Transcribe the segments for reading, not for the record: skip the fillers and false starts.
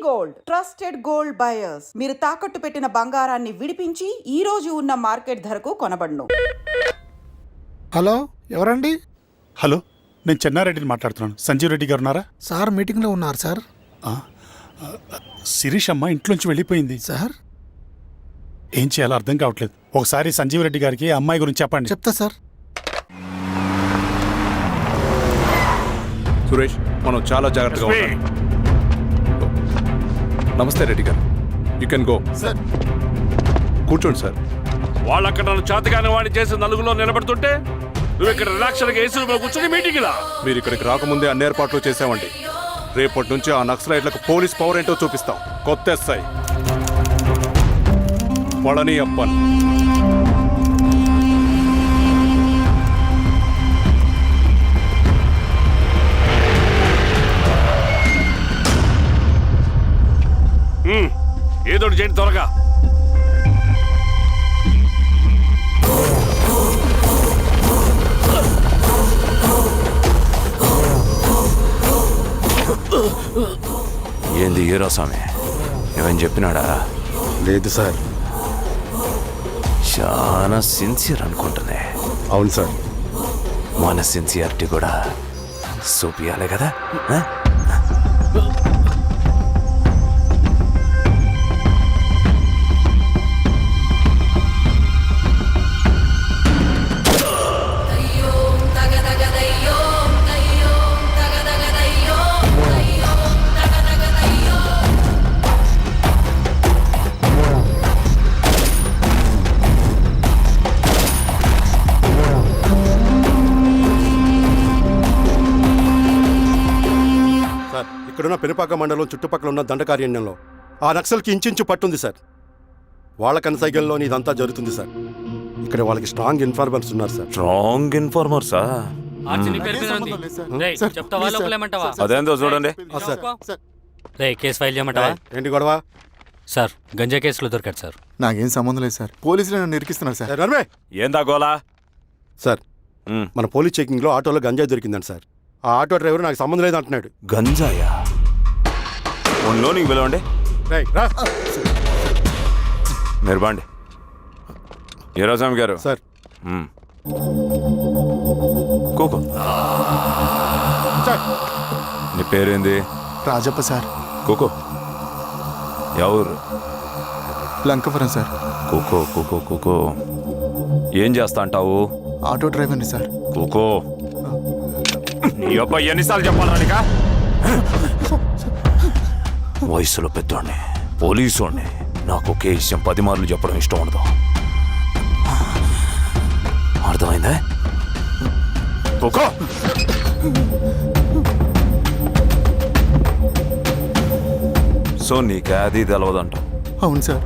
Gold trusted gold buyers. మీరు తాకట్టు పెట్టిన బంగారాన్ని విడిపించి ఈ రోజు ఉన్న మార్కెట్ ధరకు కొనబడును. హలో, ఎవరండి? హలో, నేను చెన్నారెడ్డిని మాట్లాడుతున్నాను. సంజీవ్ రెడ్డి గారు ఉన్నారా? సార్ మీటింగ్లో ఉన్నారు సార్. శిరీష్ అమ్మ ఇంట్లోంచి వెళ్ళిపోయింది సార్ ఏం చేయాలో అర్థం కావట్లేదు. ఒకసారి సంజీవ్ రెడ్డి గారికి అమ్మాయి గురించి చెప్పండి. చెప్తా సార్. సురేష్, మనం చాలా జాగ్రత్తగా ఉండాలి. నమస్తే రెడ్డి గారు, యూ కెన్ గో. సార్ కూర్చోండి సార్. వాళ్ళక్కడ నన్ను చేతగానే వాడిని చేసి నలుగులో నిలబడుతుంటే నువ్వు ఇక్కడ రిలాక్స్గా ఏసీలో కూర్చొని మీటింగ్ లా. మీరు ఇక్కడికి రాకముందే అన్ని ఏర్పాట్లు చేసామండి. రేపటి నుంచి ఆ నక్సలైట్లకు పోలీస్ పవర్ ఏంటో చూపిస్తాం. కొత్త ఎస్ఐ పళని అప్పన్. ఏదో చేయండి త్వరగా. ఏంది హీరో స్వామి, ఏమని చెప్పినాడా? లేదు సార్. చాలా సిన్సియర్ అనుకుంటుంది. అవును సార్. మన సిన్సియారిటీ కూడా చూపియాలి కదా. ఇక్కడున్న పెనుపాక మండలం చుట్టుపక్కల ఉన్న దండకారణ్యంలో ఆ నక్సల్కి ఇంచుంచు పట్టుంది సార్. వాళ్ళ కనసైగల్లో ఇదంతా జరుగుతుంది సార్. ఇక్కడ వాళ్ళకి స్ట్రాంగ్ ఇన్ఫార్మర్స్ ఉన్నారు సార్. స్ట్రాంగ్ ఇన్ఫార్మర్సా? అదేందో చూడండి. కేసు ఫైల్ చేయమంటావా? ఏంటి గొడవ సార్? గంజా కేసులో దొరికాడు సార్. నాకేం సంబంధం లేదు సార్. పోలీసులు నన్ను ఇరికిస్తున్నారు సార్. నర్మే ఏందా గోలా? సార్, మన పోలీస్ చెకింగ్లో ఆటోలో గంజాయి దొరికిందండి సార్. ఆ ఆటో డ్రైవర్ నాకు సంబంధం లేదు అంటున్నాడు. గంజాయా? ఒంట్లో నీకు పిలవండి. మీరు బాండి. హీరోస్వామి గారు సార్. కూకో. నీ పేరేంది? రాజప్ప సార్. కూకో. ఎవరు? లంకపురం సార్. కూకో కూకో కూకో. ఏం చేస్తా అంటావు? ఆటో డ్రైవర్ని సార్. కూకో. నీ అబ్బాయి ఎన్నిసార్లు చెప్పాలా నీకా? వయసులో పెద్దోడిని, పోలీసోడిని, నాకు ఒకే విషయం 10 మార్లు చెప్పడం ఇష్టం ఉండదు. అర్థమైందా? కూకో. సో నీకు అది తెలవదంట? అవును సార్,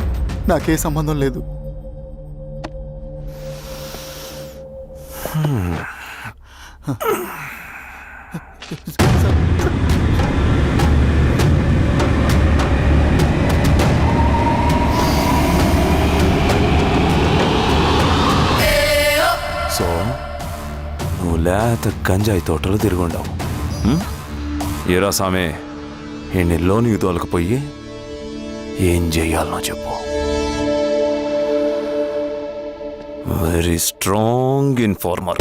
నాకే సంబంధం లేదు. సో నువ్వు లేత గంజాయి తోటలు తిరుగుండవు. ఏరా సామే, ఈ నెలలో నీకు తోలకపోయి ఏం చెయ్యాలనో చెప్పు. Very strong informer.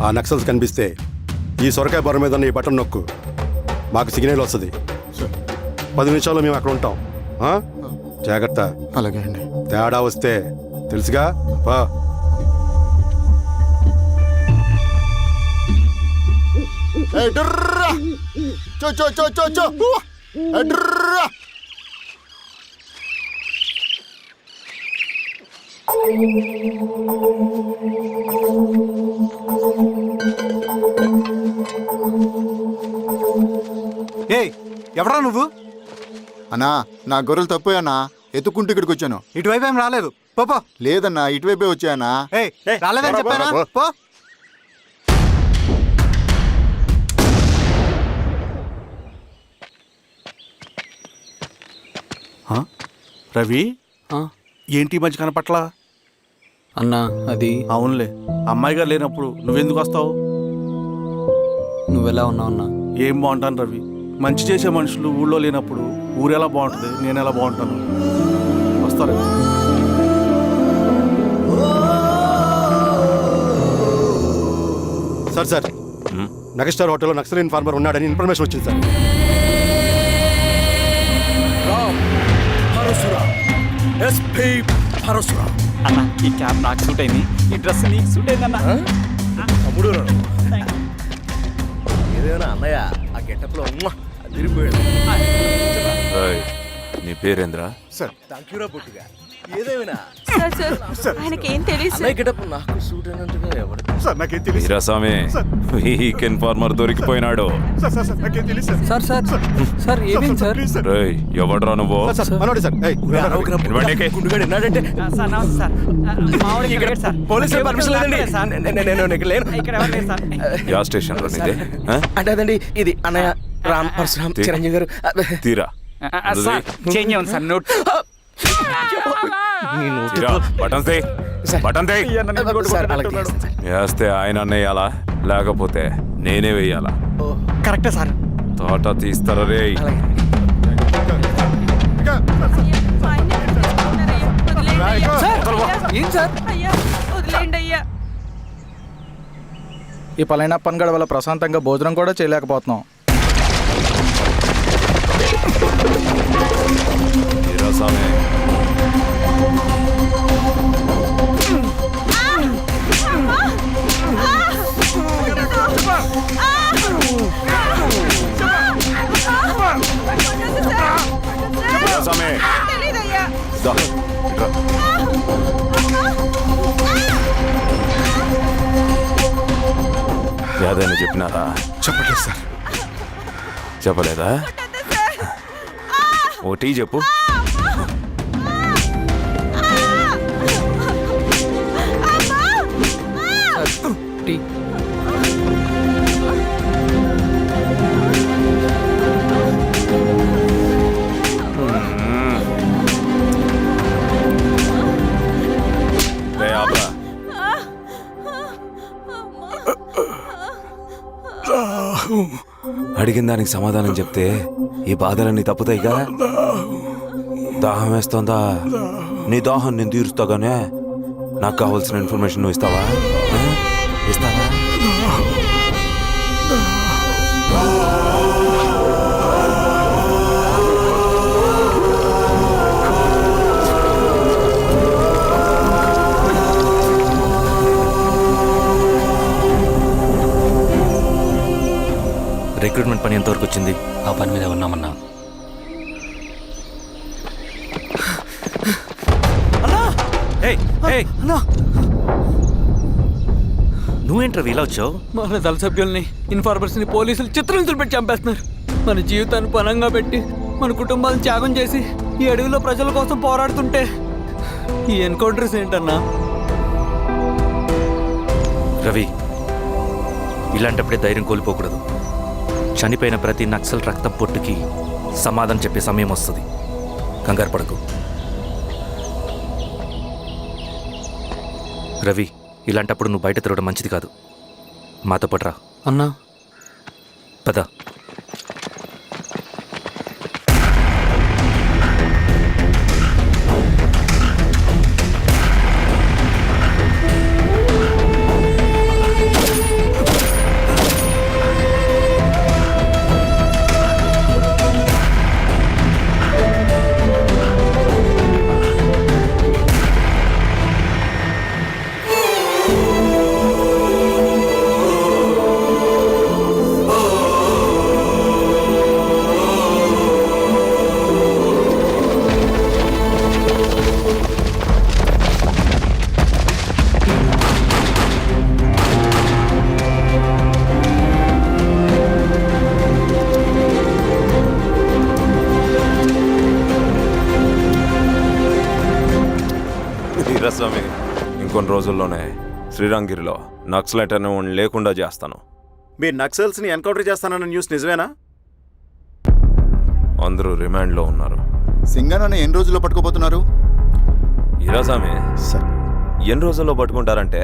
ఆ నక్సల్స్ కనిపిస్తే ఈ సొరకాయ బొర మీద ఈ బటన్ నొక్కు, మాకు సిగ్నల్ వస్తుంది. 10 నిమిషాల్లో మేము అక్కడ ఉంటాం. జాగ్రత్త. అలాగే అండి. తేడా వస్తే తెలుసుగా. ఎవరా నువ్వు? అన్నా, నా గొర్రెలు తప్పోయన్నా. ఎత్తుకుంటూ ఇక్కడికి వచ్చాను. ఇటువైపు ఏం రాలేదు. పో. లేదన్నా, ఇటువైపే వచ్చాయన్నా. రాలేదని చెప్పానా? పో. రవి, ఏంటి మధ్య కనపట్ల? అన్నా అది అవునులే, అమ్మాయి గారు లేనప్పుడు నువ్వెందుకు వస్తావు? నువ్వెలా ఉన్నావు అన్నా? ఏం బాగుంటాను రవి, మంచి చేసే మనుషులు ఊళ్ళో లేనప్పుడు ఊరు ఎలా బాగుంటుంది, నేను ఎలా బాగుంటాను? వస్తారా? సార్ మెగాస్టార్ హోటల్లో నక్సల్ ఇన్ఫార్మర్ ఉన్నాడని ఇన్ఫర్మేషన్ వచ్చింది సార్. అన్నా ఈ క్యాప్ నాకు సూట్ అయింది, ఈ డ్రెస్ నీకు సూట్ అయింది అన్నా. తమ్ముడు ఏదైనా అన్నయ్య ఆ గెటప్లో తిరిగిపోయాడు. ఏయ్, నీ పేరేంద్రా? సార్ థ్యాంక్యూరా పుట్టిగా. ఏదేమైనా ఆయనకి ఏం తెలియదు అన్నయ్య గెటప్ నాకు సూట్ అయినట్టుగా ఎవరు? సార్ నాకేం తెలియదు వీరాస్వామి, వీక్ ఇన్ఫార్మర్ దొరికిపోయినాడు. సార్ నాకేం తెలియదు సార్. సార్ సార్ సార్ ఏమైంది సార్? Please sir. రేయ్, ఎవడ్రా నువ్వు? సార్ మనోడి సార్. ఏయ్, ఇవ్వండి. గుండుగాడు ఎన్నాడంటే సార్ నమస్తే సార్. మామూలుగా ఇక్కడ సార్ పోలీసులు పర్మిషన్ లేదండి. నేను ఇక్కడ లేను. ఇక్కడ ఎవరు లేరు సార్. యా స్టేషన్ లో నీదే? ఆ? అంటే అదండి, ఇది అన్నయ్య రామ్ పరశురామ్ చిరంజీవి గారు. తీరా సార్ చేంజ్ అవ్వండి సార్ నోట్. తీరా, button they, button they. Sir, అలాగే చేస్తాను సార్. వేస్తే ఆయన వేయాలా, లేకపోతే నేనే వేయాలా? కరెక్టే సార్. తోట తీస్తారా రే? అలాగే. ఏం సార్? ఈ పలైన పనిగడ వల్ల ప్రశాంతంగా భోజనం కూడా చేయలేకపోతున్నాం. వీరాస్వామి, వీరాస్వామి, దా, ఇట్రా. ఏదైనా చెప్పినారా? చెప్పట్లేదు సార్. చెప్పలేదా? ఓ టీ చెప్పు. టీ. రే ఆబ్రా. అడిగిన దానికి సమాధానం చెప్తే ఈ బాధలన్నీ తప్పుతాయిగా. దాహం వేస్తోందా? నీ దాహం నేను తీరుస్తాగానే నాకు కావాల్సిన ఇన్ఫర్మేషన్ నువ్వు ఇస్తావా? ఆ? ఇస్తావా? రిక్రూట్మెంట్ పని ఎంతవరకు వచ్చింది? ఆ పని మీద ఉన్నామన్నా. నువ్వేంట్రా ఇలా వచ్చావు? మన దళ సభ్యుల్ని, ఇన్ఫార్మర్స్ని పోలీసులు చిత్రహింసలు పెట్టి చంపేస్తున్నారు. మన జీవితాన్ని పణంగా పెట్టి మన కుటుంబాలను త్యాగం చేసి ఈ అడవిలో ప్రజల కోసం పోరాడుతుంటే ఈ ఎన్కౌంటర్స్ ఏంటన్నా? రవి, ఇలాంటప్పుడే ధైర్యం కోల్పోకూడదు. చనిపోయిన ప్రతి నక్సల్ రక్తం పొట్టుకి సమాధానం చెప్పే సమయం వస్తుంది. కంగారు పడకు రవి. ఇలాంటప్పుడు నువ్వు బయట తిరగడం మంచిది కాదు. మాతో పాటు రా అన్నా. పద. వీరాస్వామి, ఇంకొన్ని రోజుల్లోనే శ్రీరంగిరిలో నక్సలైట్ అనే వాడిని లేకుండా చేస్తాను. మీరు నక్సల్స్ని ఎన్కౌంటర్ చేస్తానన్న న్యూస్ నిజమేనా? అందరూ రిమాండ్లో ఉన్నారు. సింగన్ ఎన్ని రోజుల్లో పట్టుకోబోతున్నారు? వీరాస్వామి, సార్ ఎన్ని రోజుల్లో పట్టుకుంటారంటే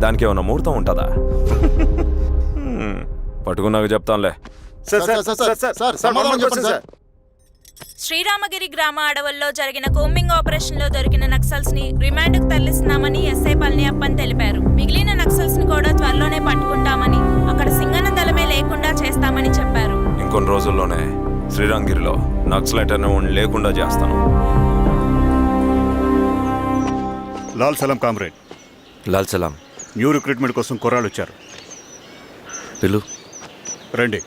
దానికి ఏమైనా ముహూర్తం ఉంటుందా? పట్టుకున్నాక చెప్తానులే. శ్రీరామగిరి గ్రామ అడవుల్లో జరిగిన కోంబింగ్ ఆపరేషన్ లో దొరికిన నక్సల్స్ ని రిమాండ్ కు తరలిస్తున్నామని ఎస్ఐ పళనియప్పన్ తెలిపారు. మిగిలిన నక్సల్స్ ని కూడా త్వరలోనే పట్టుకుంటామని, అక్కడ సింగన దళమే లేకుండా చేస్తామని చెప్పారు. ఇంకొన్ని రోజుల్లోనే శ్రీరామగిరిలో నక్సలైట్ అనే లేకుండా చేస్తాను. లాల్ సలాం కామ్రేడ్. లాల్ సలాం. న్యూ రిక్రూట్మెంట్ కోసం కుర్రాళ్ళు వచ్చారు. పిలు. రండి.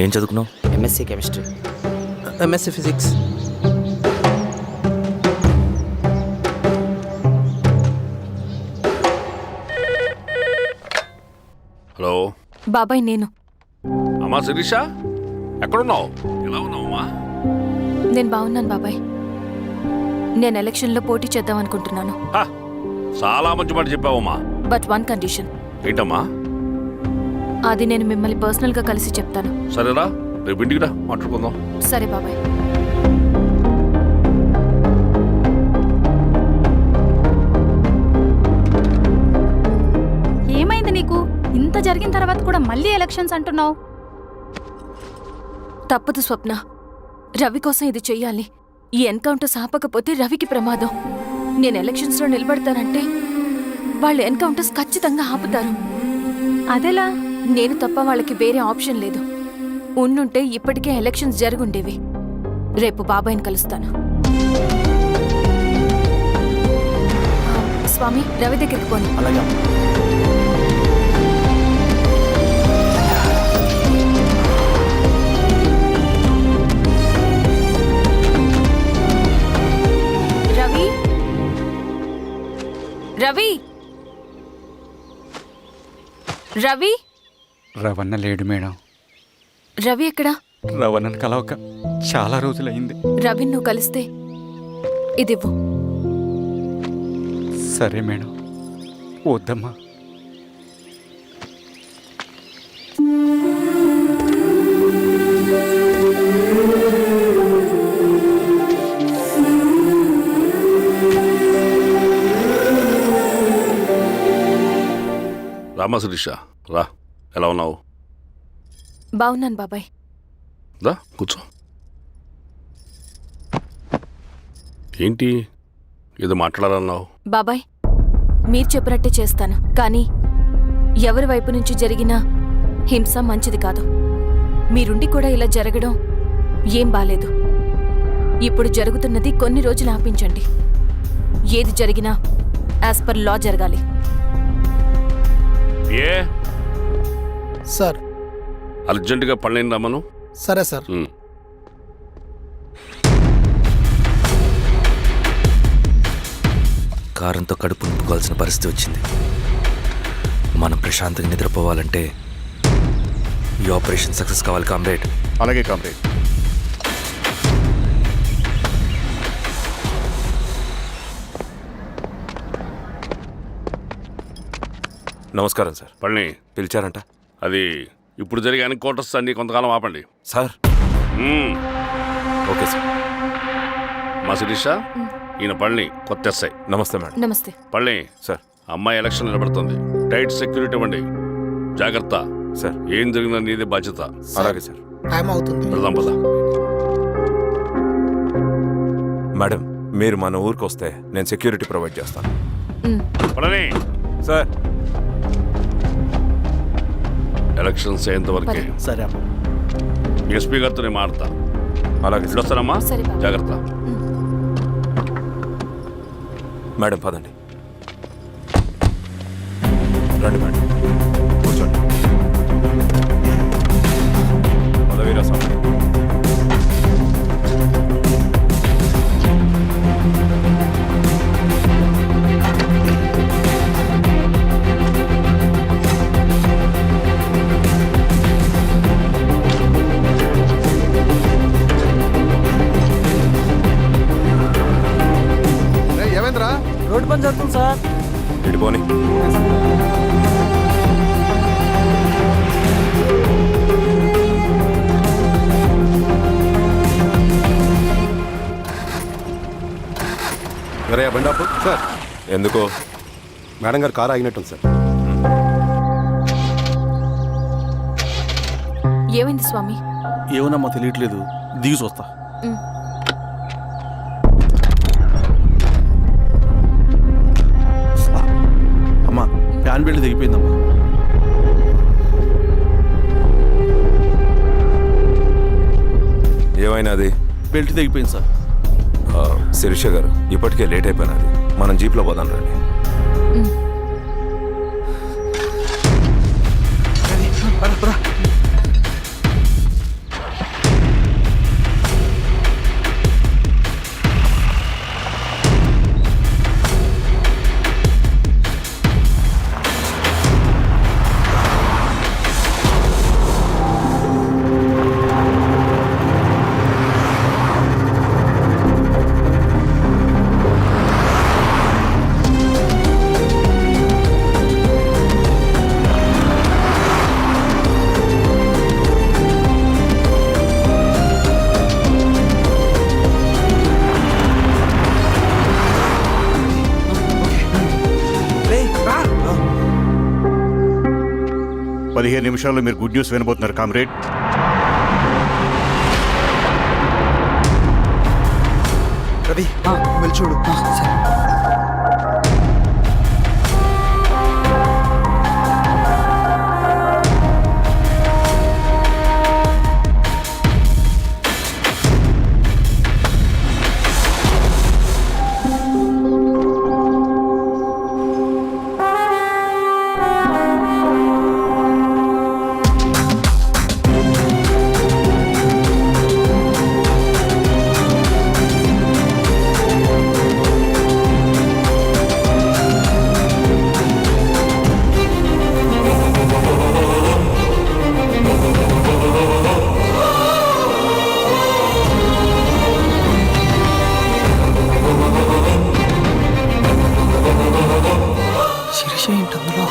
ఏం చదువుకున్నావు? MSc chemistry, MSc physics. Hello బాబాయ్, నేను అమ్మా శిరీష, ఎక్కడున్నావు? ఎలా ఉన్నావమ్మా? నేను బాగున్నాను బాబాయ్. నేను ఎలక్షన్లో పోటీ చేద్దాం అనుకుంటున్నాను. చాలా మంచి మాట చెప్పావమ్మా. But one condition. ఏంటమ్మా? అది నేను మిమ్మల్ని పర్సనల్గా కలిసి చెప్తాను. సరేరా, రేపు ఇంటికి రా, మాట్లాడుకుందాం. సరే బాబాయ్. ఏమైంది నీకు? ఇంత జరిగిన తర్వాత కూడా మళ్ళీ ఎలక్షన్స్ అంటున్నావు? తప్పదు స్వప్న, రవి కోసం ఇది చెయ్యాలి. ఈ ఎన్కౌంటర్ ఆపకపోతే రవికి ప్రమాదం. నేను ఎలక్షన్స్లో నిలబడతానంటే వాళ్ళు ఎన్కౌంటర్స్ ఖచ్చితంగా ఆపుతారు. అదెలా? నేను తప్ప వాళ్ళకి వేరే ఆప్షన్ లేదు. ఉండుంటే ఇప్పటికే ఎలక్షన్స్ జరుగుండేవి. రేపు బాబాయ్ని కలుస్తాను. స్వామి, రవి దగ్గరికి పోనీ. అలాగే. రవి, రవి, రవి. రవణ లేడు మేడం. రవి ఎక్కడా? రవణను కలవక చాలా రోజులైంది. రవి నువ్వు కలిస్తే ఇదివ్వు. సరే మేడం. వద్దమ్మా. రామా శిరీష, రా. ఎలా ఉన్నావు? బాగున్నాను బాబాయ్. రా కూర్చో. ఏంటి ఏదో మాట్లాడాలన్నావు? బాబాయ్, మీరు చెప్పినట్టే చేస్తాను. కానీ ఎవరి వైపు నుంచి జరిగినా హింస మంచిది కాదు. మీరుండి కూడా ఇలా జరగడం ఏం బాలేదు. ఇప్పుడు జరుగుతున్నది కొన్ని రోజులు ఆపించండి. ఏది జరిగినా యాజ్ పర్ లా జరగాలి. ఏ సార్? అర్జెంటుగా పళ్ళని రమ్మను. సరే సార్. కారంతో కడుపు నింపుకోవాల్సిన పరిస్థితి వచ్చింది. మనం ప్రశాంతంగా నిద్రపోవాలంటే ఈ ఆపరేషన్ సక్సెస్ కావాలి కామ్రేడ్. అలాగే కామ్రేడ్. నమస్కారం సార్. పళ్ళని పిలిచారంట? అది ఇప్పుడు జరిగే ఎన్కౌంటర్స్ అన్ని కొంతకాలం ఆపండి సార్. Okay sir. మా శిరీష, ఈయన పళ్ళని కొత్త ఎస్ఐ. నమస్తే మేడం. నమస్తే. పళ్ళని సార్. అమ్మాయి ఎలక్షన్ నిలబడుతుంది. టైట్ సెక్యూరిటీ ఇవ్వండి. జాగ్రత్త సార్. ఏం జరిగినా నీదే బాధ్యత. అలాగే సార్. టైం అవుతుంది. వెళ్దాం పద. మేడం, మీరు మన ఊరికి వస్తే నేను సెక్యూరిటీ ప్రొవైడ్ చేస్తాను. పళ్ళని సార్. ఎలక్షన్స్ అయ్యేంతవరకే. సరే అమ్మ. ఎస్పీ గారితో నేను మారుతా. అలాగే సార్. వస్తానమ్మా. సరే బాబు. జాగ్రత్త. మేడం పదండి. రండి మేడం, కూర్చోండి. పదవీరసం. ఏమైందిరా? రోడ్డు పని జరుగుతుంది సార్. ఇడిపోని. సరే బండాపు సార్. ఎందుకో? మేడం గారు కారు ఆగినట్టుంది సార్. ఏమైంది స్వామి? ఏమోనమ్మా తెలియట్లేదు, దిగి చూస్తా. అమ్మా ఫ్యాన్ బెల్ట్ దిగిపోయిందమ్మా. ఏమైనాది? బెల్ట్ దిగిపోయింది సార్. శిరీష గారు, ఇప్పటికే లేట్ అయిపోయినది, మనం జీప్లో పోదాం రండి. పదిహేను నిమిషాల్లో మీరు గుడ్ న్యూస్ వినబోతున్నారు కామ్రేడ్. రవి వెళ్ళి చూడు. శిరీష ఏంటి అందులో?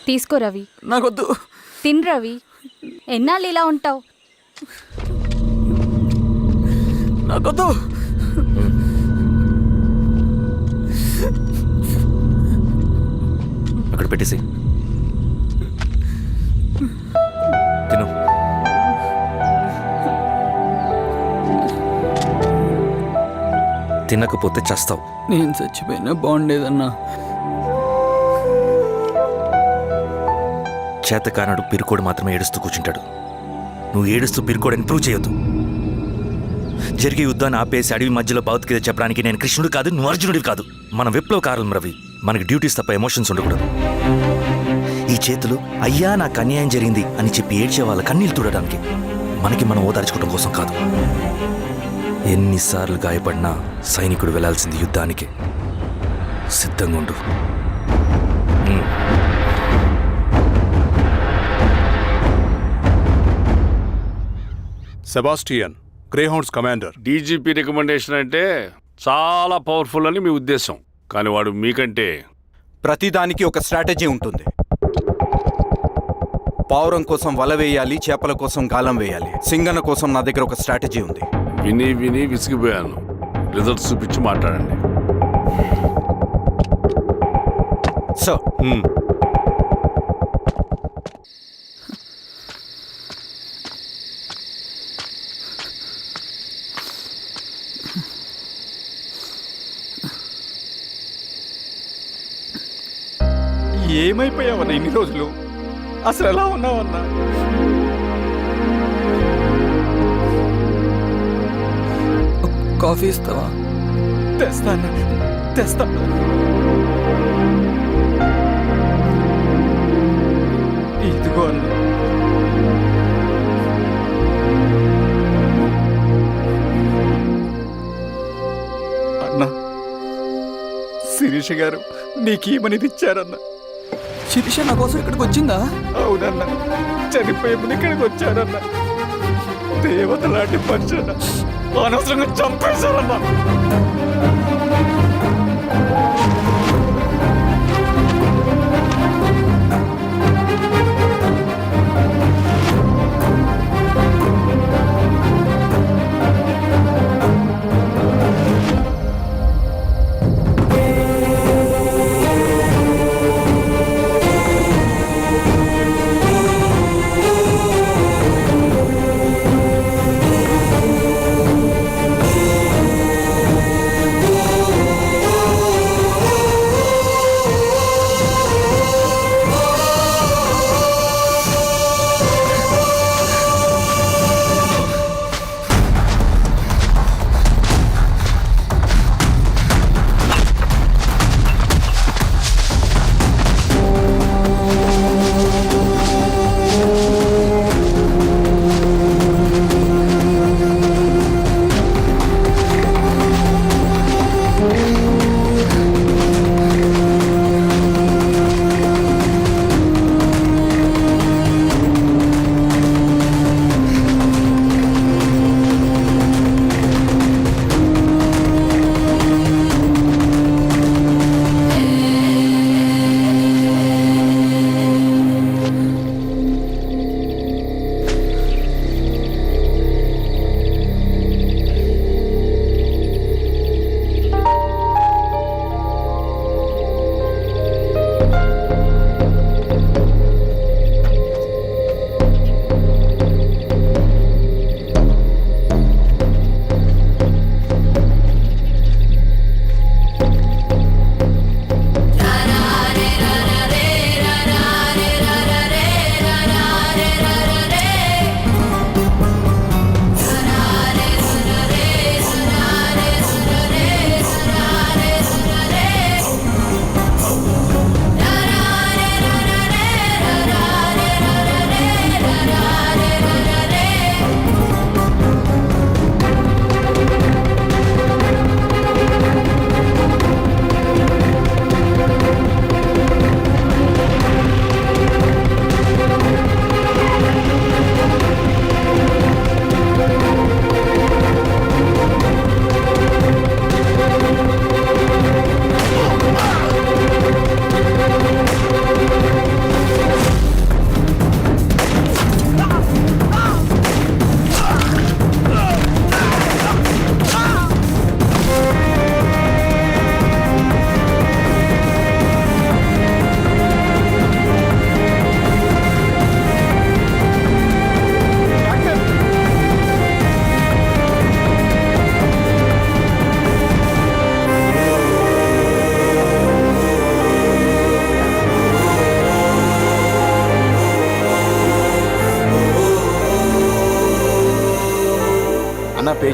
తీసుకో రవి. నాకొద్దు. తిన్ రవి, ఎన్నాళ్ళు ఇలా ఉంటావు? నాకొద్దు. అక్కడ పెట్టేసి తిను. తినకపోతే చస్తావు. నేను చచ్చిపోయినా బాగుండేదన్నా. చేతకానడు పిరుకోడు మాత్రమే ఏడుస్తూ కూర్చుంటాడు. నువ్వు ఏడుస్తూ పిరుకోడని ప్రూవ్ చేయొద్దు. జరిగే యుద్ధాన్ని ఆపేసి అడవి మధ్యలో భౌతికత చెప్పడానికి నేను కృష్ణుడు కాదు, నువ్వు అర్జునుడివి కాదు. మన విప్లవకారులం రవి. మనకి డ్యూటీస్ తప్ప ఎమోషన్స్ ఉండకూడదు. ఈ చేతులు అయ్యా నాకు అన్యాయం జరిగింది అని చెప్పి ఏడ్చే వాళ్ళ కన్నీళ్ళు తుడడానికి, మనకి మనం ఓదార్చుకోవడం కోసం కాదు. ఎన్నిసార్లు గాయపడినా సైనికుడు వెళ్లాల్సింది యుద్ధానికి. సిద్ధంగా ఉండు. Sebastian, Greyhounds commander. DGP recommendation అంటే చాలా పవర్ఫుల్ అని మీ ఉద్దేశం, కానీ వాడు మీకంటే ప్రతిదానికి ఒక స్ట్రాటజీ ఉంటుంది. పావురం కోసం వల వేయాలి, చేపల కోసం గాలం వేయాలి. సింగన కోసం నా దగ్గర ఒక స్ట్రాటజీ ఉంది. విని విని విసిగిపోయాను. రిజల్ట్స్ చూపించి మాట్లాడండి. సో ఏమైపోయావన్నా ఇన్ని రోజులు? అసలు ఎలా ఉన్నావన్నా? కాఫీ ఇస్తావా? తెస్తాను. ఇదిగో అన్న. అన్నా, శిరీష గారు నీకేమనిది ఇచ్చారన్న. శిరీష నా కోసం ఇక్కడికి వచ్చిందా? అవునన్నా, చనిపోయే ముందు ఇక్కడికి వచ్చారన్న. దేవత లాంటి మనిషి అనవసరంగా చంపేశారన్నా.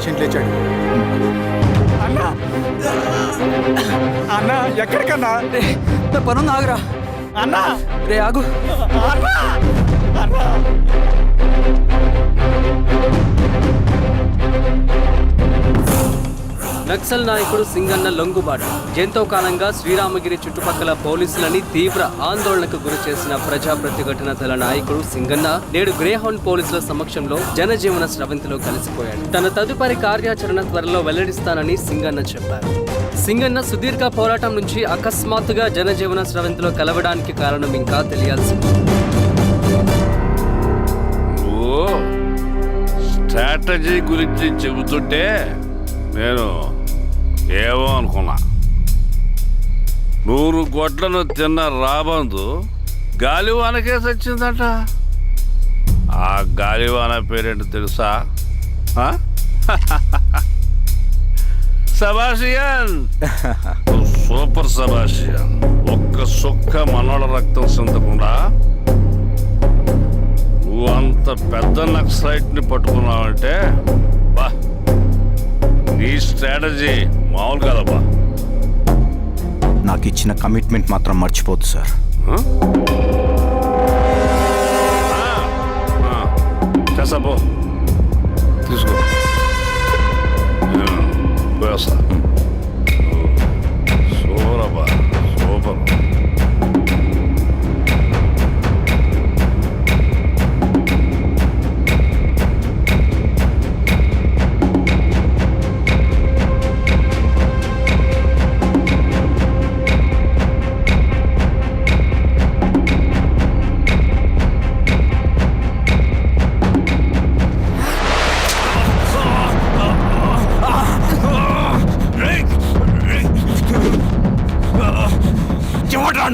పేషెంట్ లేచాడు. అన్నా అన్నా ఎక్కడికన్నా? నా పనుంది, ఆగురా. అన్నా రే ఆగు. అన్నా అన్నా నక్సల్ నాయకుడు సింగన్న లొంగుబాటు ఎంతో కాలంగా శ్రీరామగిరి చుట్టుపక్కల పోలీసులని తీవ్ర ఆందోళనకు గురి చేసిన ప్రజా ప్రతిఘటన దళ నాయకుడు సింగన్న నేడు గ్రేహౌండ్ పోలీసుల సమక్షంలో జనజీవన స్రవంతిలో కలిసిపోయాడు. తన తదుపరి కార్యాచరణ త్వరలో వెల్లడిస్తానని సింగన్న చెప్పారు. సింగన్న సుదీర్ఘ పోరాటం నుంచి అకస్మాత్తుగా జనజీవన స్రవంతిలో కలవడానికి కారణం ఇంకా తెలియాల్సింది. స్ట్రాటజీ గురించి చెబుతుంటే నేను ఏమో అనుకున్నా. 100 గొడ్లను తిన్న రాబందు గాలివానకే సచ్చిందట. ఆ గాలివాన పేరేంటో తెలుసా? సబాషియన్, సూపర్ సబాషియన్. ఒక్క సుక్క మనోళ్ళ రక్తం సిందకుండా నువ్వు అంత పెద్ద నక్సలైట్ని పట్టుకున్నావంటే బా, నీ స్ట్రాటజీ మామూలు కాదబ్బా. నాకు ఇచ్చిన కమిట్మెంట్ మాత్రం మర్చిపోద్దు సార్. చేసాబో, తీసుకో. వేస్తా. సూపర్ అబ్బా, సూపర్.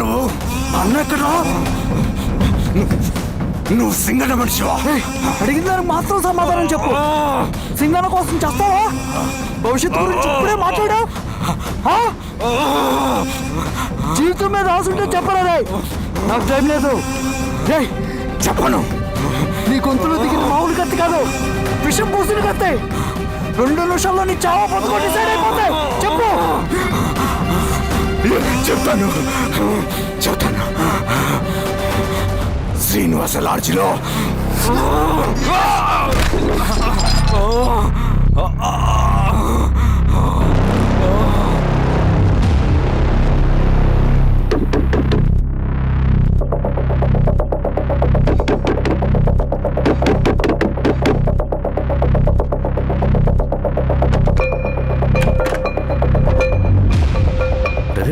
నువ్వు అన్న ఎక్కడ? నువ్వు సింగన్న మనిషివా? అడిగిన దానికి మాత్రం సమాధానం చెప్పు. సింగన్న కోసం చేస్తావా? భవిష్యత్తు గురించి ఇప్పుడే మాట్లాడా? జీవితం మీద రాసుంటే చెప్పరా? నాకు టైం లేదు. చెప్పను. నీ గొంతులో దిగిన మామూలు కత్తి కాదు, విషం పూసిన కత్తి. 2 నిమిషాల్లో నీ చావా బతుకో డిసైడ్ అయిపోతాయి. చెప్పు. చెప్తాను. శ్రీనివాస లాడ్జిలో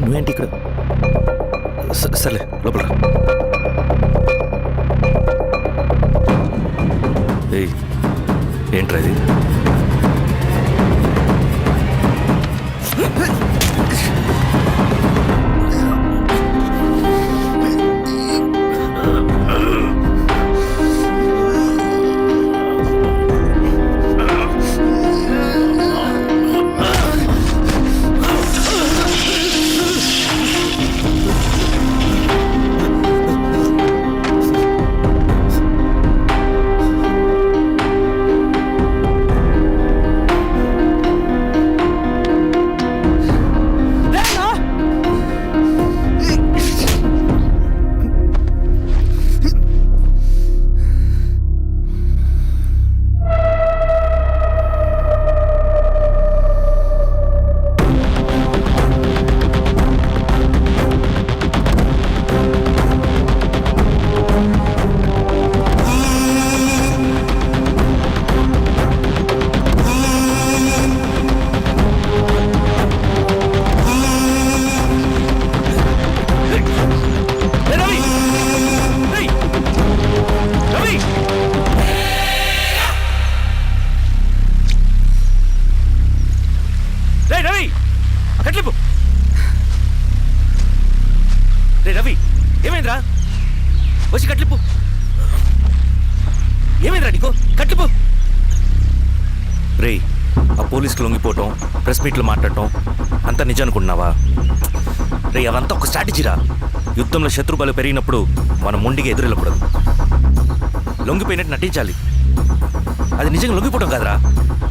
నువ్వేంటి ఇక్కడ? సర్లే లోపల. ఏంట్రా ఇది? రవి, ఏమైందిరా? వచ్చి కట్లిప్పు. ఏమైందిరా నీకు? కట్లిప్పు. రే, ఆ పోలీసులు లొంగిపోవటం, ప్రెస్ మీట్లు మాట్లాడటం అంతా నిజం అనుకుంటున్నావా? రే, అవంతా ఒక స్ట్రాటజీరా. యుద్ధంలో శత్రుబలు పెరిగినప్పుడు మనం మొండిగా ఎదురెళ్ళకూడదు. లొంగిపోయినట్టు నటించాలి. అది నిజంగా లొంగిపోవటం కాదురా.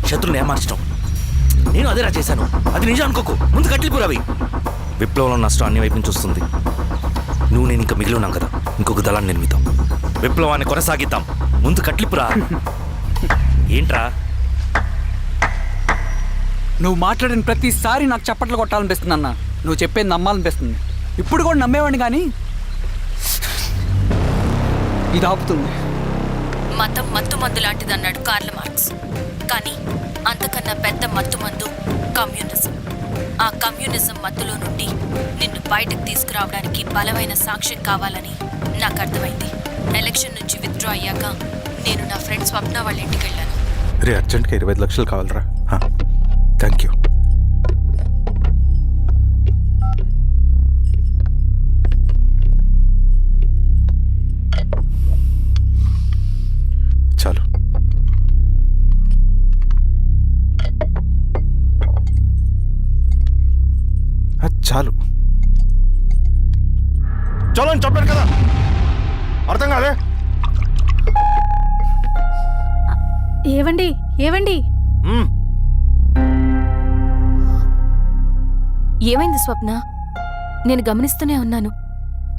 శత్రుని ఏమార్చడం. నేను అదేరా చేశాను. అది నిజం అనుకోకు. ముందు కట్టిలిపు రవి. విప్లవంలో నష్టం అన్ని వైపు నుంచి వస్తుంది. నువ్వు నేను ఇంకా మిగిలి ఉన్నాం కదా, ఇంకొక దళాన్ని నిర్మిద్దాం, విప్లవాన్ని కొనసాగిద్దాం. ముందు కట్లిపురా. ఏంట్రా నువ్వు మాట్లాడిన ప్రతిసారి నాకు చప్పట్లు కొట్టాలనిపిస్తుంది అన్న. నువ్వు చెప్పేది నమ్మాలనిపిస్తుంది. ఇప్పుడు కూడా నమ్మేవాడిని కానీ ఇది ఆపుతుంది. మతం మత్తుమందు లాంటిదన్నాడు కార్ల్ మార్క్స్. కానీ అంతకన్నా పెద్ద మత్తుమందు కమ్యూనిజం. ఆ కమ్యూనిజం మత్తులో నుండి నిన్ను బయటకు తీసుకురావడానికి బలమైన సాక్ష్యం కావాలని నాకు అర్థమైంది. ఎలక్షన్ నుంచి విత్డ్రా అయ్యాక నేను నా ఫ్రెండ్ స్వప్న వాళ్ళ ఇంటికి వెళ్ళాను. రే అర్జెంట్గా 25 లక్షలు కావాలరా. Thank you. చాలు. చాలు. చలో అని చెప్పాను కదా, అర్థం కాదే. ఏవండి ఏవండి ఏమైంది స్వప్న? నేను గమనిస్తూనే ఉన్నాను,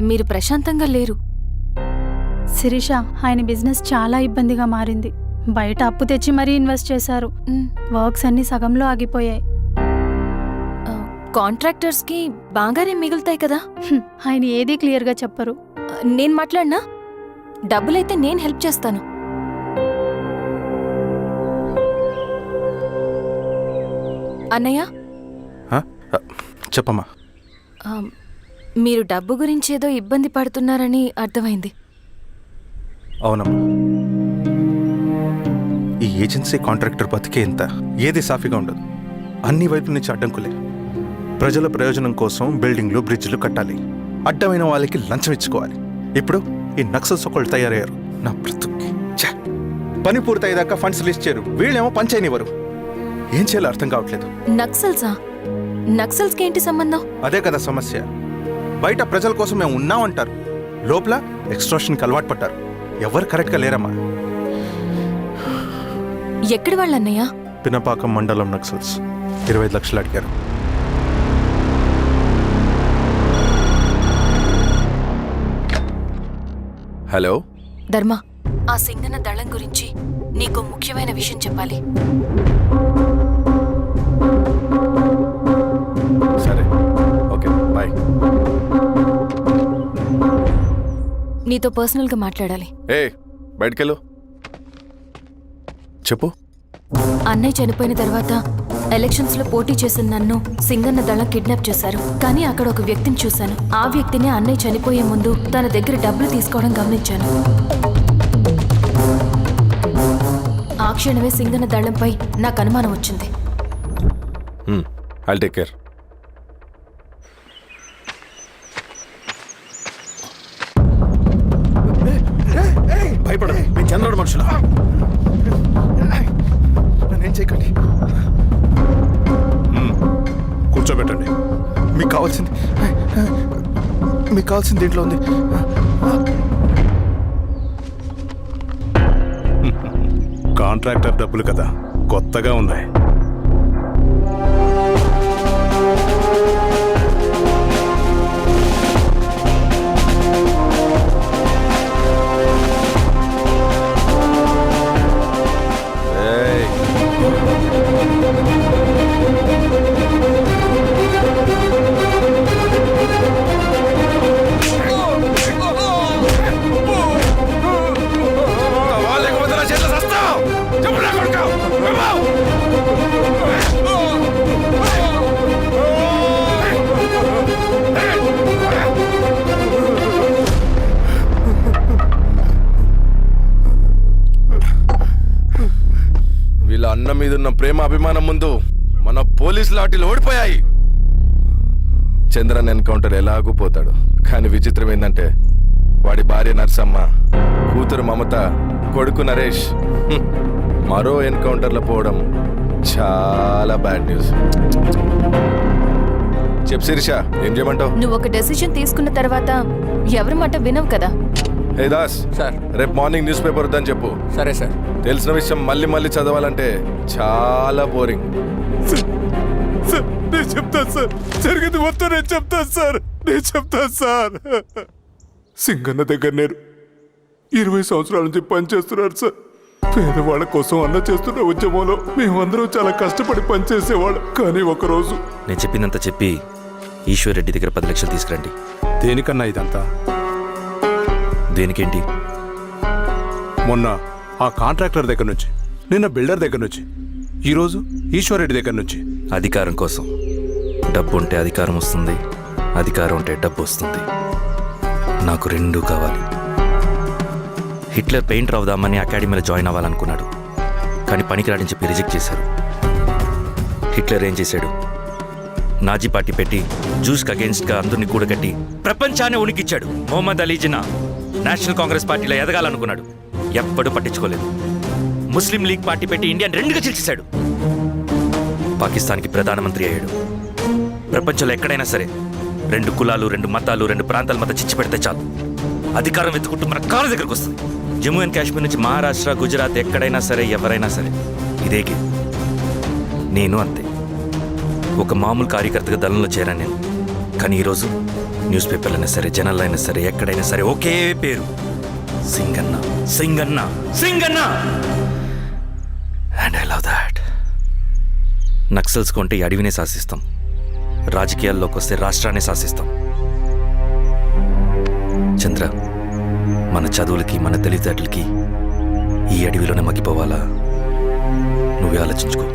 మీరు ప్రశాంతంగా లేరు. శిరీష, ఆయన బిజినెస్ చాలా ఇబ్బందిగా మారింది. బయట అప్పు తెచ్చి మరీ ఇన్వెస్ట్ చేశారు. వర్క్స్ అన్ని సగంలో ఆగిపోయాయి. కాంట్రాక్టర్స్కి బాగానే మిగులుతాయి కదా. ఆయన ఏదీ క్లియర్గా చెప్పరు. నేను మాట్లాడినా డబ్బులైతే నేను హెల్ప్ చేస్తాను. అన్నయ్య, చెప్పమ్మా. మీరు డబ్బు గురించి ఏదో ఇబ్బంది పడుతున్నారని అర్థమైంది. అవునమ్మా, ఈ ఏజెన్సీ కాంట్రాక్టర్ బతికే ఇంత ఏది సాఫీగా ఉండదు. అన్ని వైపుల నుంచి అడ్డంకులే. ప్రజల ప్రయోజనం కోసం బిల్డింగ్లు బ్రిడ్జ్లు కట్టాలి, అడ్డమైన వాళ్ళకి లంచం ఇచ్చుకోవాలి. ఇప్పుడు ఈ నక్సల్స్ ఒకళ్ళు తయారయ్యారు. నా బ్రతుక్కి పని పూర్తయ్యేదాకా ఫండ్స్ లిస్ట్ చేయరు, వీళ్ళేమో పంచాయనివ్వరు. ఏం చేయాలో అర్థం కావట్లేదు. నక్సల్సా? నక్సల్స్కి ఏంటి సంబంధం? అదే కదా సమస్య. బయట ప్రజల కోసం మేము ఉన్నామంటారు, లోపల ఎక్స్ట్రాషన్కి అలవాటు పడ్డారు. ఎవరు కరెక్ట్గా లేరమ్మా. ఎక్కడి వాళ్ళన్నయ్య? పినపాకం మండలం నక్సల్స్ 25 లక్షలు అడిగారు. హలో ధర్మ, ఆ సింగన్న దళం గురించి నీకు ముఖ్యమైన విషయం చెప్పాలి. సరే, ఓకే, బాయ్. నీతో పర్సనల్గా మాట్లాడాలి. బయటకెళ్ళు. చెప్పు. అన్నయ్య చనిపోయిన తర్వాత ఎలక్షన్స్ లో పోటీ చేసిన నన్ను సింగన్న దళం కిడ్నాప్ చేశారు. కానీ అక్కడ ఒక వ్యక్తిని చూశాను. ఆ వ్యక్తిని అన్నయ్య చనిపోయే ముందు తన దగ్గర డబ్బులు తీసుకోవడం గమనించాను. ఆ క్షణమే సింగన్న దళంపై నాకు అనుమానం వచ్చింది. I'll take care. భయపడదు, మేము చంద్రుడు మనుషులు. నన్నేం చేయకండి. కూర్చోబెట్టండి. మీకు కావాల్సింది దీంట్లో ఉంది. కాంట్రాక్టర్ డబ్బులు కదా, కొత్తగా ఉన్నాయి. వీళ్ళ అన్న మీదున్న ప్రేమ అభిమానం ముందు మన పోలీస్ లాఠీలు ఓడిపోయాయి. చంద్రన్ ఎన్కౌంటర్ ఎలాగూ పోతాడు. కానీ విచిత్రం ఏంటంటే వాడి భార్య నర్సమ్మ, కూతురు మమత, కొడుకు నరేష్ మరో ఎన్కౌంటర్లో పోవడం చాలా బ్యాడ్ న్యూస్. చెప్పు శిరీష, ఏం చేయమంటావు? నువ్వు ఒక డెసిషన్ తీసుకున్న తర్వాత ఎవరి మాట వినవు కదా. హే దాస్ సార్. రేపు మార్నింగ్ న్యూస్ పేపర్ వద్దని చెప్పు. సరే సార్. తెలిసిన విషయం మళ్ళీ మళ్ళీ చదవాలంటే చాలా బోరింగ్. సార్ నేను చెప్తాను సార్, జరిగింది మొత్తం నేను చెప్తాను సార్, నేను చెప్తాను సార్. సింగన్న దగ్గర నేను 20 సంవత్సరాల నుంచి పనిచేస్తున్నారు సార్. పేదవాళ్ళ కోసం అన్న చేస్తున్న ఉద్యమంలో మేమందరం చాలా కష్టపడి పనిచేసేవాళ్ళం. కానీ ఒకరోజు నేను చెప్పిందంతా చెప్పి ఈశ్వర్ రెడ్డి దగ్గర 10 లక్షలు తీసుకురండి. దేనికన్నా ఇదంతా? దేనికేంటి? మొన్న ఆ కాంట్రాక్టర్ దగ్గర నుంచి, నిన్న బిల్డర్ దగ్గర నుంచి, ఈరోజు ఈశ్వర్ రెడ్డి దగ్గర నుంచి. అధికారం కోసం. డబ్బు ఉంటే అధికారం వస్తుంది, అధికారం ఉంటే డబ్బు వస్తుంది. నాకు రెండూ కావాలి. హిట్లర్ పెయింటర్ అవుదామని అకాడమీలో జాయిన్ అవ్వాలనుకున్నాడు, కానీ పనికిరాడని చెప్పి రిజెక్ట్ చేశారు. హిట్లర్ ఏం చేశాడు? నాజీ పార్టీ పెట్టి జూస్కి అగేన్స్ట్గా అందరినీ కూడగట్టి ప్రపంచాన్ని ఉనికిచ్చాడు. మొహమ్మద్ అలీ జిన్నా నేషనల్ కాంగ్రెస్ పార్టీలో ఎదగాలనుకున్నాడు, ఎప్పుడూ పట్టించుకోలేదు. ముస్లిం లీగ్ పార్టీ పెట్టి ఇండియాని రెండుగా చీల్చేశాడు. పాకిస్తాన్కి ప్రధానమంత్రి అయ్యాడు. ప్రపంచంలో ఎక్కడైనా సరే 2 కులాలు, 2 మతాలు, 2 ప్రాంతాల మధ్య చిచ్చు పెడితే చాలు, అధికారం వెతుకుంటూ మన కాళ్ళ దగ్గరకు వస్తుంది. జమ్మూ అండ్ కాశ్మీర్ నుంచి మహారాష్ట్ర, గుజరాత్ ఎక్కడైనా సరే, ఎవరైనా సరే ఇదే గేమ్. నేను అంతే. ఒక మామూలు కార్యకర్తగా దళంలో చేరాను నేను. కానీ ఈరోజు న్యూస్ పేపర్లు అయినా సరే, జనాల్లో అయినా సరే, ఎక్కడైనా సరే ఒకే పేరు, Singanna, Singanna, Singanna. And I love that. Naxals కొంటే ఈ అడవినే శాసిస్తాం, రాజకీయాల్లోకి వస్తే రాష్ట్రాన్ని శాసిస్తాం. చంద్ర, మన చదువులకి, మన తెలివితేటలకి ఈ అడవిలోనే మగ్గిపోవాలా? నువ్వే ఆలోచించుకో.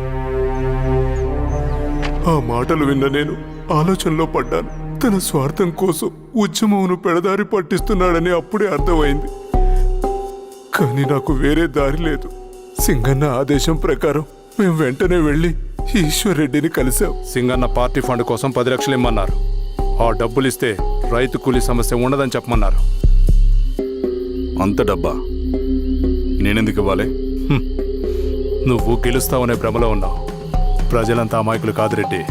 ఆ మాటలు విన్న నేను ఆలోచనలో పడ్డాను. తన స్వార్థం కోసం ఉద్యమంను పెడదారి పట్టిస్తున్నాడని అప్పుడే అర్థమైంది. కానీ నాకు వేరే దారి లేదు. సింగన్న ఆదేశం ప్రకారం మేము వెంటనే వెళ్ళి ఈశ్వర్ రెడ్డిని కలిశాం. సింగన్న పార్టీ ఫండ్ కోసం 10 లక్షలు ఇమ్మన్నారు. ఆ డబ్బులు ఇస్తే రైతు కూలీ సమస్య ఉండదని చెప్పమన్నారు. అంత డబ్బా నేనెందుకు ఇవ్వాలి? నువ్వు గెలుస్తావనే భ్రమలో ఉన్నావు. ప్రజలంతా అమాయకులు కాదు రెడ్డి.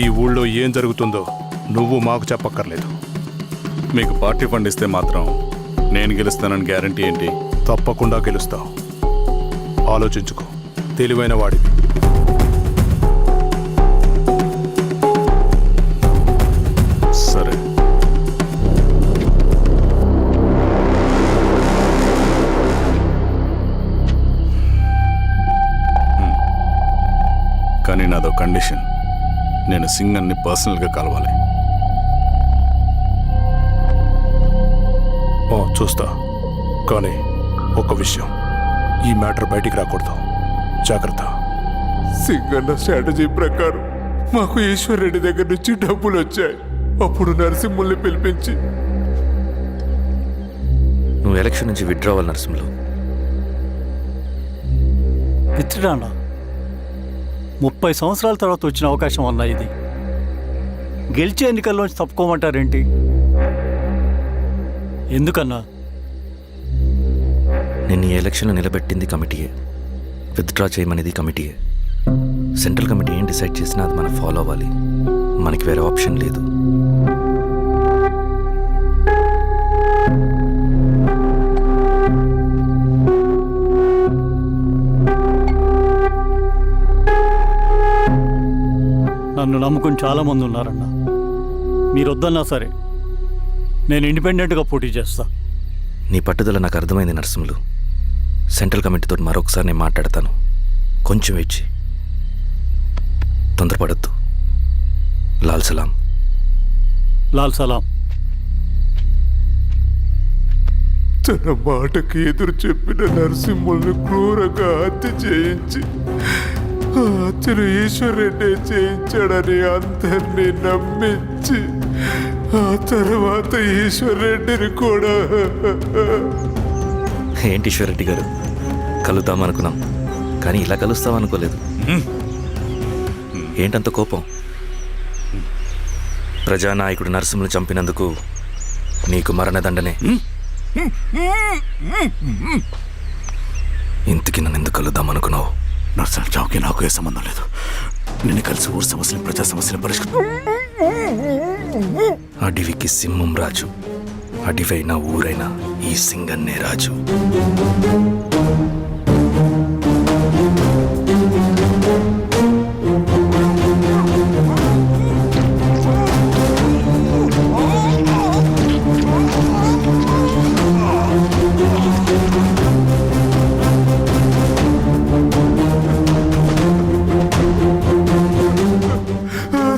ఈ ఊళ్ళో ఏం జరుగుతుందో నువ్వు మాకు చెప్పక్కర్లేదు. మీకు పార్టీ ఫండ్ ఇస్తే మాత్రం నేను గెలుస్తానని గ్యారంటీ ఏంటి? తప్పకుండా గెలుస్తావు. ఆలోచించుకో, తెలివైన వాడివి. సరే. కానీ నాదో కండిషన్. నేను సింగన్ని పర్సనల్గా కలవాలి. చూస్తా. కానీ ఒక విషయం, ఈ మ్యాటర్ బయటికి రాకూడదు. జాగ్రత్త. సింగన్న స్ట్రాటజీ ప్రకారం మాకు ఈశ్వర్ రెడ్డి దగ్గర నుంచి డబ్బులు వచ్చాయి. అప్పుడు నరసింహుల్ని పిలిపించి, నువ్వు ఎలక్షన్ నుంచి విత్డ్రా అవ్వాలి నరసింహులు. విత్డ్రానా? 30 సంవత్సరాల తర్వాత వచ్చిన అవకాశం అన్నా ఇది. గెలిచే ఎన్నికల్లోంచి తప్పుకోమంటారేంటి? ఎందుకన్నా? నేను ఈ ఎలక్షన్లో నిలబెట్టింది కమిటీయే, విత్డ్రా చేయమనేది కమిటీయే. సెంట్రల్ కమిటీ ఏం డిసైడ్ చేసినా అది మనం ఫాలో అవ్వాలి. మనకి వేరే ఆప్షన్ లేదు. నన్ను నమ్ముకుని చాలామంది ఉన్నారన్న. మీరు వద్దన్నా సరే నేను ఇండిపెండెంట్గా పోటీ చేస్తా. నీ పట్టుదల నాకు అర్థమైంది నరసింహులు. సెంట్రల్ కమిటీతో మరొకసారి నేను మాట్లాడతాను. కొంచెం వెయిట్ చేయి, తొందరపడద్దు. లాల్ సలాం. లాల్ సలాం. తన మాటకి ఎదురు చెప్పిన నరసింహుల్ని క్రూరంగా హత్య చేయించి ఆ హత్యను ఈశ్వర్ రెడ్డి చేయించాడని అందరినీ నమ్మించి ఆ తర్వాత ఈశ్వర్ రెడ్డిని కూడా. ఏంటి ఈశ్వరరెడ్డి గారు, కలుద్దాం అనుకున్నాం కానీ ఇలా కలుస్తాం అనుకోలేదు. ఏంటంత కోపం? ప్రజానాయకుడు నరసింహులు చంపినందుకు నీకు మరణదండనే. ఇంతకీ నన్ను ఎందుకు కలుద్దాం అనుకున్నావు? నరసింహ చావుకి నాకు ఏ సంబంధం లేదు. నిన్ను కలిసి ఊరు సమస్యలు, ప్రజా సమస్యలు పరిష్కరించు. అడవికి సింహం రాజు, అడివైనా ఊరైనా ఈ సింగన్నే రాజు.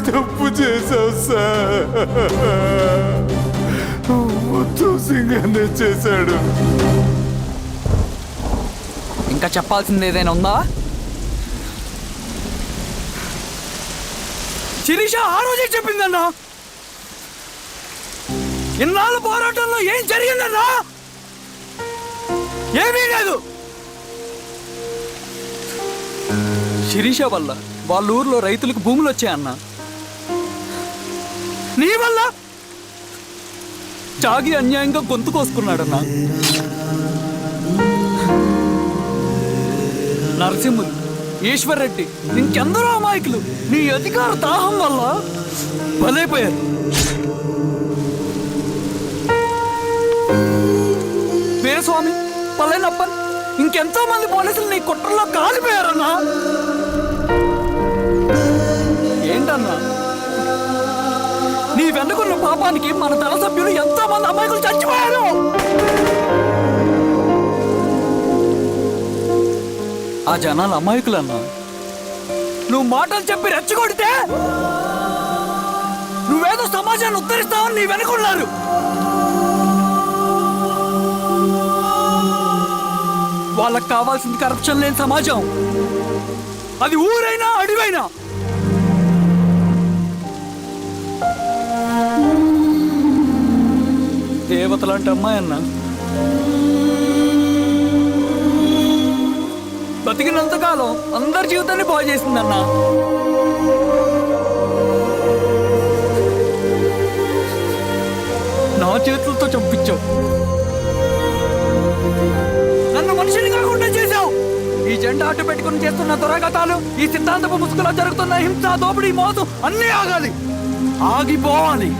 తప్పు చేశావు సార్. మొత్తం సింగన్నే చేశాడు. ఇంకా చెప్పాల్సింది ఏదైనా ఉందా? శిరీష ఆ రోజే చెప్పిందన్నా. ఇన్నాళ్ళ పోరాటంలో ఏం జరిగిందన్నా? ఏమీ లేదు. శిరీష వల్ల వాళ్ళ ఊర్లో రైతులకు భూములు వచ్చాయన్నా. నీ వల్ల చాగి అన్యాయంగా గొంతు కోసుకున్నాడన్నా. నరసింహులు, ఈశ్వర్ రెడ్డి, ఇంకెందరో అమాయకులు నీ అధికార దాహం వల్ల బలైపోయారు. వీరస్వామి, పల్లెనప్పన్, ఇంకెంతో మంది పోలీసులు నీ కుట్రలో కాలిపోయారన్నా. ఏంటన్నా, నీ వెనుకున్న పాపానికి మన దళ సభ్యులు ఎంతో మంది అమాయకులు చచ్చిపోయారు. ఆ జనాలు అమాయకులన్నా. నువ్వు మాటలు చెప్పి రెచ్చగొడితే నువ్వేదో సమాజాన్ని ఉద్ధరిస్తావని నీ వెనుకున్నారు. వాళ్ళకి కావాల్సింది కరప్షన్ లేని సమాజం. అది ఊరైనా అడివైనా. దేవతలాంటి అమ్మాయి అన్న బతికినంతకాలం అందరి జీవితాన్ని బాగు చేసిందన్నా. నా చేతులతో చంపించావు. నన్ను మనిషిని కాకుండా చేశావు. ఈ జెండా అడ్డు పెట్టుకుని చేస్తున్న దురాఘాతాలు, ఈ సిద్ధాంతపు ముసుగులో జరుగుతున్న హింస, దోపిడీ, మోసం అన్నీ ఆగాలి, ఆగిపోవాలి.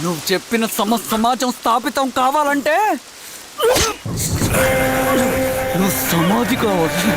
నువ్వు చెప్పిన సమాజం స్థాపితం కావాలంటే నువ్వు సమాధి కావాలి.